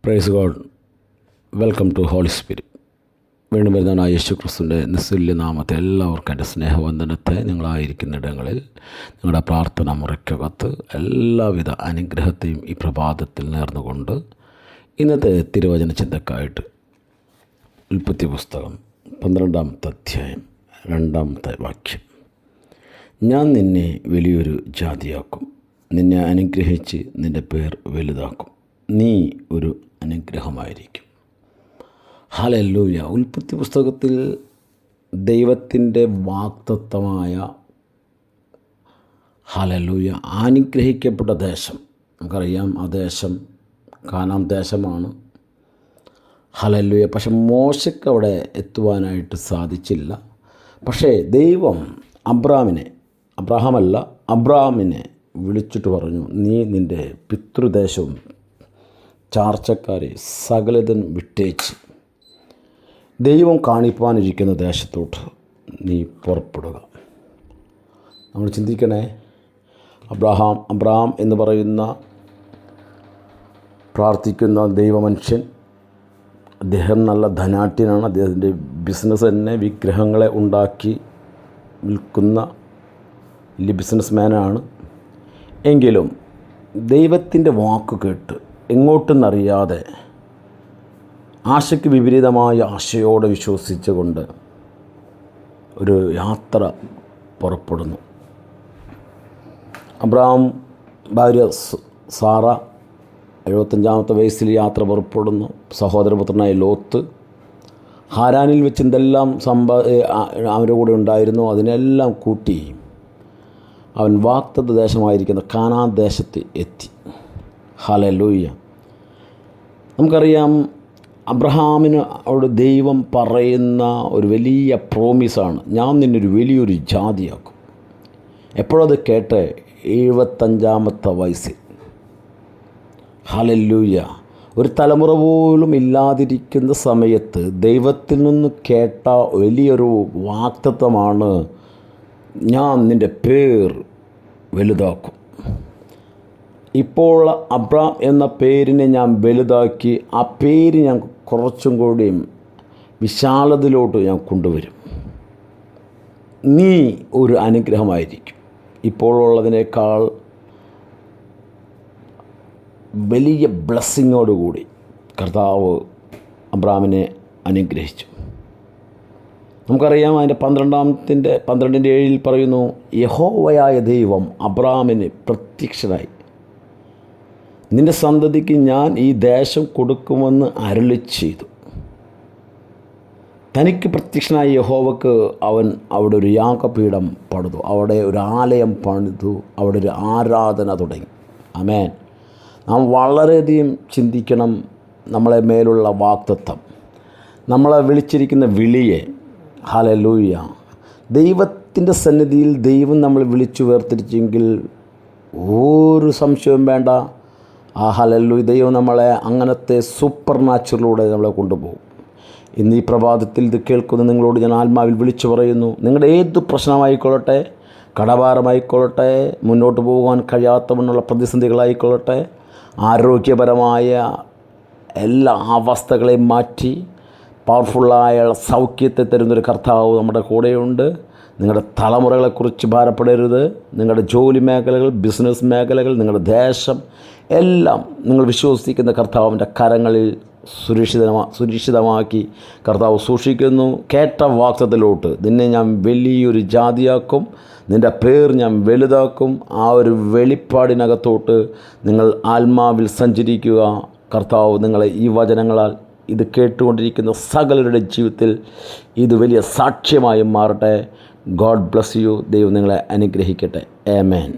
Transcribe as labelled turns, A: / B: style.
A: Price God. Welcome to holy spirit. വീണ്ടും വരുന്നവനായ യേശു ക്രിസ്തുവിൻ്റെ നിസ്തുല്യ നാമത്തെ എല്ലാവർക്കും എൻ്റെ സ്നേഹവന്ദനത്തെ നിങ്ങളായിരിക്കുന്നിടങ്ങളിൽ നിങ്ങളുടെ പ്രാർത്ഥന മുറയ്ക്കകത്ത് എല്ലാവിധ അനുഗ്രഹത്തെയും ഈ പ്രഭാതത്തിൽ നേർന്നുകൊണ്ട് ഇന്നത്തെ തിരുവചന ചിന്തക്കായിട്ട് ഉൽപ്പത്തി പുസ്തകം 12-ാമത്തെ അധ്യായം 2-ാമത്തെ വാക്യം. ഞാൻ നിന്നെ വലിയൊരു ജാതിയാക്കും, നിന്നെ അനുഗ്രഹിച്ച് നിൻ്റെ പേർ വലുതാക്കും, നീ ഒരു അനുഗ്രഹമായിരിക്കും. ഹല്ലേലൂയ. ഉൽപ്പത്തി പുസ്തകത്തിൽ ദൈവത്തിൻ്റെ വാഗ്ദത്തമായ ഹല്ലേലൂയ അനുഗ്രഹിക്കപ്പെട്ട ദേശം, നമുക്കറിയാം ആ ദേശം കാനാൻ ദേശമാണ്. ഹല്ലേലൂയ. പക്ഷെ മോശയ്ക്ക് അവിടെ എത്തുവാനായിട്ട് സാധിച്ചില്ല. പക്ഷേ ദൈവം അബ്രാഹാമിനെ വിളിച്ചിട്ട് പറഞ്ഞു, നീ നിൻ്റെ പിതൃദേശവും ചാർച്ചക്കാരെ സകലതും വിട്ടേച്ച് ദൈവം കാണിപ്പാനിരിക്കുന്ന ദേശത്തോട്ട് നീ പുറപ്പെടുക. നമ്മൾ ചിന്തിക്കണേ, അബ്രഹാം എന്ന് പറയുന്ന പ്രാർത്ഥിക്കുന്ന ദൈവമനുഷ്യൻ, അദ്ദേഹം നല്ല ധനാഢ്യനാണ്. അദ്ദേഹത്തിൻ്റെ ബിസിനസ് തന്നെ വിഗ്രഹങ്ങളെ ഉണ്ടാക്കി വിൽക്കുന്ന വലിയ ബിസിനസ്മാനാണ്. എങ്കിലും ദൈവത്തിൻ്റെ വാക്ക് കേട്ട് എങ്ങോട്ടെന്നറിയാതെ ആശയ്ക്ക് വിപരീതമായ ആശയോടെ വിശ്വസിച്ചുകൊണ്ട് ഒരു യാത്ര പുറപ്പെടുന്നു. അബ്രഹാം ഭാര്യ സാറ 75-ാമത്തെ വയസ്സിൽ യാത്ര പുറപ്പെടുന്നു. സഹോദരപുത്രനായ ലോത്ത് ഹാരാനിൽ വെച്ച് എന്തെല്ലാം അവരുടെ കൂടെ ഉണ്ടായിരുന്നു അതിനെല്ലാം കൂട്ടി അവൻ വാഗ്ദത്ത ദേശമായിരിക്കുന്ന കാനാൻ ദേശത്ത് എത്തി. ഹല്ലേലൂയ. നമുക്കറിയാം, അബ്രഹാമിന് അവിടെ ദൈവം പറയുന്ന ഒരു വലിയ പ്രോമിസാണ്, ഞാൻ നിന്നൊരു വലിയൊരു ജാതിയാക്കും. എപ്പോഴത് കേട്ട് 75-ാമത്തെ വയസ്സിൽ. ഹല്ലേലൂയ. ഒരു തലമുറ പോലും ഇല്ലാതിരിക്കുന്ന സമയത്ത് ദൈവത്തിൽ നിന്ന് കേട്ട വലിയൊരു വാഗ്ദത്തമാണ്, ഞാൻ നിൻ്റെ പേർ വലുതാക്കും. ഇപ്പോൾ അബ്രാം എന്ന പേരിനെ ഞാൻ വലുതാക്കി, ആ പേര് ഞാൻ കുറച്ചും കൂടിയും വിശാലതയിലോട്ട് ഞാൻ കൊണ്ടുവരും. നീ ഒരു അനുഗ്രഹമായിരിക്കും. ഇപ്പോഴുള്ളതിനേക്കാൾ വലിയ ബ്ലെസ്സിങ്ങോടുകൂടി കർത്താവ് അബ്രാമിനെ അനുഗ്രഹിച്ചു. നമുക്കറിയാം, അതിൻ്റെ 12-ൻ്റെ 7 പറയുന്നു, യഹോവയായ ദൈവം അബ്രാമിന് പ്രത്യക്ഷനായി, നിൻ്റെ സന്തതിക്ക് ഞാൻ ഈ ദേശം കൊടുക്കുമെന്ന് അരുളി ചെയ്തു. തനിക്ക് പ്രത്യക്ഷനായ യഹോവക്ക് അവൻ അവിടെ ഒരു യാഗപീഠം പണിതു, അവിടെ ഒരു ആലയം പണിതു, അവിടെ ഒരു ആരാധന തുടങ്ങി. ആമേൻ. നാം വളരെയധികം ചിന്തിക്കണം നമ്മളെ മേലുള്ള വാഗ്ദത്തം, നമ്മളെ വിളിച്ചിരിക്കുന്ന വിളിയെ. ഹല്ലേലൂയ. ദൈവത്തിൻ്റെ സന്നിധിയിൽ ദൈവം നമ്മൾ വിളിച്ചു വേർതിരിച്ചെങ്കിൽ ഒരു സംശയവും വേണ്ട. ഹല്ലേലൂയ. ദൈവം നമ്മളെ അങ്ങനത്തെ സൂപ്പർ നാച്ചുറലിലൂടെ നമ്മളെ കൊണ്ടുപോകും. ഇന്ന് ഈ പ്രഭാതത്തിൽ ഇത് കേൾക്കുന്ന നിങ്ങളോട് ഞാൻ ആത്മാവിൽ വിളിച്ചു പറയുന്നു, നിങ്ങളുടെ ഏത് പ്രശ്നമായിക്കൊള്ളട്ടെ, കടഭാരമായിക്കൊള്ളട്ടെ, മുന്നോട്ട് പോകുവാൻ കഴിയാത്തവണ്ണുള്ള പ്രതിസന്ധികളായിക്കൊള്ളട്ടെ, ആരോഗ്യപരമായ എല്ലാ അവസ്ഥകളെയും മാറ്റി പവർഫുള്ളായ സൗഖ്യത്തെ തരുന്നൊരു കർത്താവ് നമ്മുടെ കൂടെയുണ്ട്. നിങ്ങളുടെ തലമുറകളെക്കുറിച്ച് ഭാരപ്പെടരുത്. നിങ്ങളുടെ ജോലി മേഖലകൾ, ബിസിനസ് മേഖലകൾ, നിങ്ങളുടെ ദേശം എല്ലാം നിങ്ങൾ വിശ്വസിക്കുന്ന കർത്താവിൻ്റെ കരങ്ങളിൽ സുരക്ഷിതമാക്കി കർത്താവ് സൂക്ഷിക്കുന്നു. കേട്ട വാഗ്ദത്തത്തിലോട്ട് നിന്നെ ഞാൻ വലിയൊരു ജാതിയാക്കും, നിൻ്റെ പേർ ഞാൻ വലുതാക്കും. ആ ഒരു വെളിപ്പാടിനകത്തോട്ട് നിങ്ങൾ ആത്മാവിൽ സഞ്ചരിക്കുക. കർത്താവ് നിങ്ങളെ ഈ വചനങ്ങളാൽ ഇത് കേട്ടുകൊണ്ടിരിക്കുന്ന സകലരുടെ ജീവിതത്തിൽ ഇത് വലിയ സാക്ഷ്യമായി മാറട്ടെ. God bless you. ദൈവം നിങ്ങളെ അനുഗ്രഹിക്കട്ടെ. ആമേൻ.